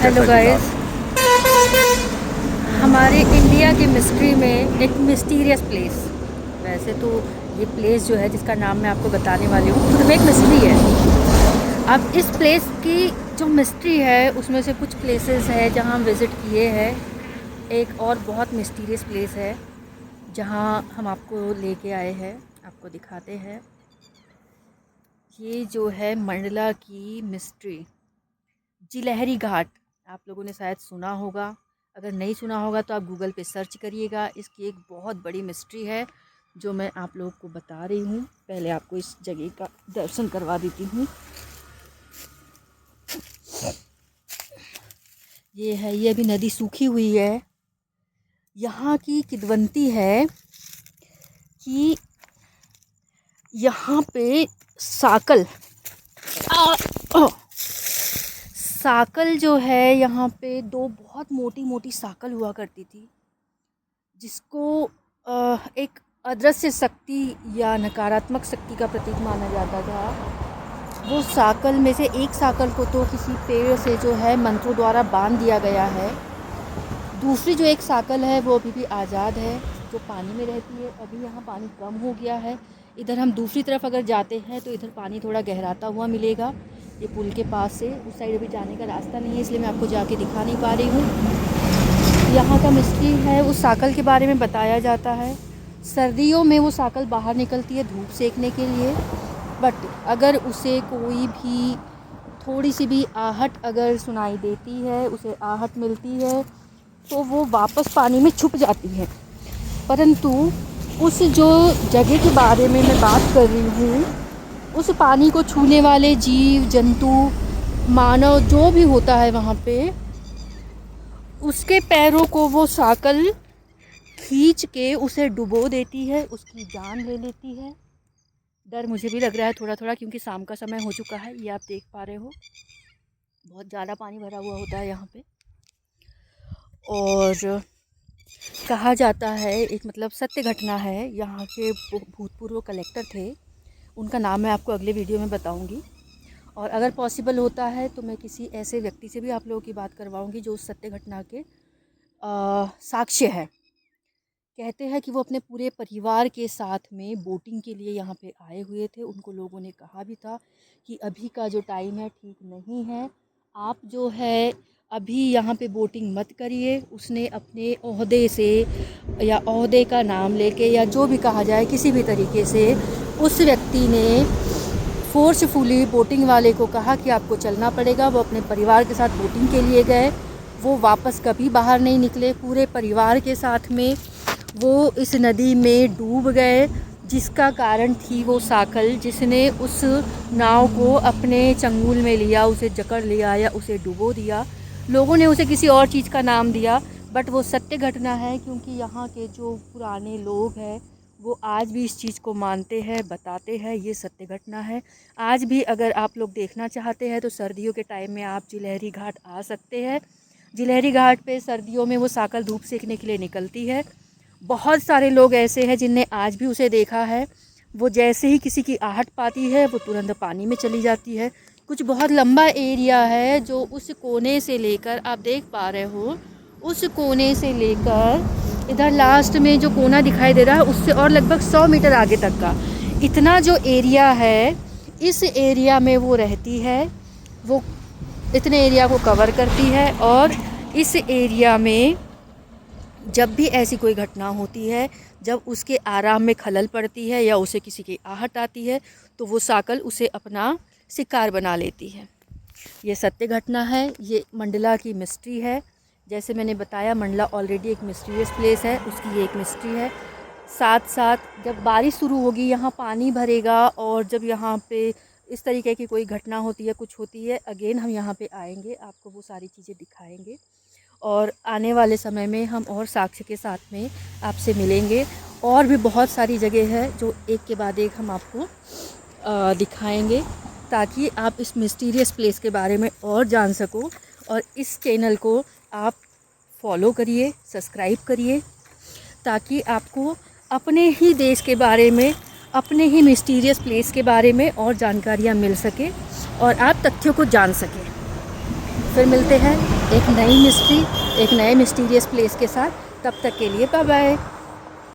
Hello guys, हमारे India की mystery में एक मिस्टीरियस प्लेस। वैसे तो ये प्लेस जो है जिसका नाम मैं आपको बताने वाली हूँ खुद में एक मिस्ट्री है। अब इस प्लेस की जो मिस्ट्री है उसमें से कुछ प्लेसेस है जहाँ हम विज़िट किए हैं। एक और बहुत मिस्टीरियस प्लेस है जहाँ हम आपको लेके आए हैं, आपको दिखाते हैं। ये जो है मंडला की मिस्ट्री, जिलहरी घाट। आप लोगों ने शायद सुना होगा, अगर नहीं सुना होगा तो आप गूगल पे सर्च करिएगा। इसकी एक बहुत बड़ी मिस्ट्री है जो मैं आप लोगों को बता रही हूँ। पहले आपको इस जगह का दर्शन करवा देती हूँ। ये है, ये अभी नदी सूखी हुई है। यहाँ की किंवदंती है कि यहाँ पे साकल साकल जो है, यहाँ पे दो बहुत मोटी मोटी साकल हुआ करती थी जिसको एक अदृश्य शक्ति या नकारात्मक शक्ति का प्रतीक माना जाता था। वो साकल में से एक साकल को तो किसी पेड़ से जो है मंत्रों द्वारा बांध दिया गया है। दूसरी जो एक साकल है वो अभी भी आज़ाद है, जो पानी में रहती है। अभी यहाँ पानी कम हो गया है। इधर हम दूसरी तरफ अगर जाते हैं तो इधर पानी थोड़ा गहराता हुआ मिलेगा। ये पुल के पास से उस साइड अभी जाने का रास्ता नहीं है, इसलिए मैं आपको जाके दिखा नहीं पा रही हूँ। यहाँ का मिस्ट्री है उस साकल के बारे में बताया जाता है। सर्दियों में वो साकल बाहर निकलती है धूप सेकने के लिए, बट अगर उसे कोई भी थोड़ी सी भी आहट अगर सुनाई देती है, उसे आहट मिलती है, तो वो वापस पानी में छुप जाती है। परंतु उस जो जगह के बारे में मैं बात कर रही हूँ, उस पानी को छूने वाले जीव जंतु मानव जो भी होता है वहाँ पे, उसके पैरों को वो साकल खींच के उसे डुबो देती है, उसकी जान ले लेती है। डर मुझे भी लग रहा है थोड़ा थोड़ा, क्योंकि शाम का समय हो चुका है। ये आप देख पा रहे हो, बहुत ज़्यादा पानी भरा हुआ होता है यहाँ पे। और कहा जाता है, एक मतलब सत्य घटना है, यहाँ के भूतपूर्व कलेक्टर थे, उनका नाम मैं आपको अगले वीडियो में बताऊंगी। और अगर पॉसिबल होता है तो मैं किसी ऐसे व्यक्ति से भी आप लोगों की बात करवाऊंगी जो उस सत्य घटना के साक्ष्य है। कहते हैं कि वो अपने पूरे परिवार के साथ में बोटिंग के लिए यहाँ पे आए हुए थे। उनको लोगों ने कहा भी था कि अभी का जो टाइम है ठीक नहीं है, आप जो है अभी यहाँ पे बोटिंग मत करिए। उसने अपने ओहदे से या ओहदे का नाम लेके या जो भी कहा जाए किसी भी तरीके से, उस व्यक्ति ने फोर्सफुली बोटिंग वाले को कहा कि आपको चलना पड़ेगा। वो अपने परिवार के साथ बोटिंग के लिए गए, वो वापस कभी बाहर नहीं निकले। पूरे परिवार के साथ में वो इस नदी में डूब गए, जिसका कारण थी वो साकल, जिसने उस नाव को अपने चंगुल में लिया, उसे जकड़ लिया या उसे डुबो दिया। लोगों ने उसे किसी और चीज़ का नाम दिया, बट वो सत्य घटना है, क्योंकि यहाँ के जो पुराने लोग हैं वो आज भी इस चीज़ को मानते हैं, बताते हैं। ये सत्य घटना है। आज भी अगर आप लोग देखना चाहते हैं तो सर्दियों के टाइम में आप जिलहरी घाट आ सकते हैं। जिलहरी घाट पे सर्दियों में वो साकल धूप सेकने के लिए निकलती है। बहुत सारे लोग ऐसे हैं जिनने आज भी उसे देखा है। वो जैसे ही किसी की आहट पाती है वो तुरंत पानी में चली जाती है। कुछ बहुत लंबा एरिया है जो उस कोने से लेकर, आप देख पा रहे हो, उस कोने से लेकर इधर लास्ट में जो कोना दिखाई दे रहा है उससे और लगभग 100 मीटर आगे तक का इतना जो एरिया है, इस एरिया में वो रहती है। वो इतने एरिया को कवर करती है और इस एरिया में जब भी ऐसी कोई घटना होती है, जब उसके आराम में खलल पड़ती है या उसे किसी की आहट आती है, तो वो साकल उसे अपना शिकार बना लेती है। ये सत्य घटना है, ये मंडला की मिस्ट्री है। जैसे मैंने बताया, मंडला ऑलरेडी एक मिस्टीरियस प्लेस है, उसकी ये एक मिस्ट्री है। साथ साथ जब बारिश शुरू होगी यहाँ पानी भरेगा, और जब यहाँ पे इस तरीके की कोई घटना होती है, कुछ होती है, अगेन हम यहाँ पे आएंगे, आपको वो सारी चीज़ें दिखाएंगे। और आने वाले समय में हम और साक्ष्य के साथ में आपसे मिलेंगे। और भी बहुत सारी जगह है जो एक के बाद एक हम आपको दिखाएंगे, ताकि आप इस मिस्टीरियस प्लेस के बारे में और जान सको। और इस चैनल को आप फॉलो करिए, सब्सक्राइब करिए, ताकि आपको अपने ही देश के बारे में, अपने ही मिस्टीरियस प्लेस के बारे में और जानकारियाँ मिल सके और आप तथ्यों को जान सकें। फिर मिलते हैं एक नई मिस्ट्री, एक नए मिस्टीरियस प्लेस के साथ। तब तक के लिए बाय बाय।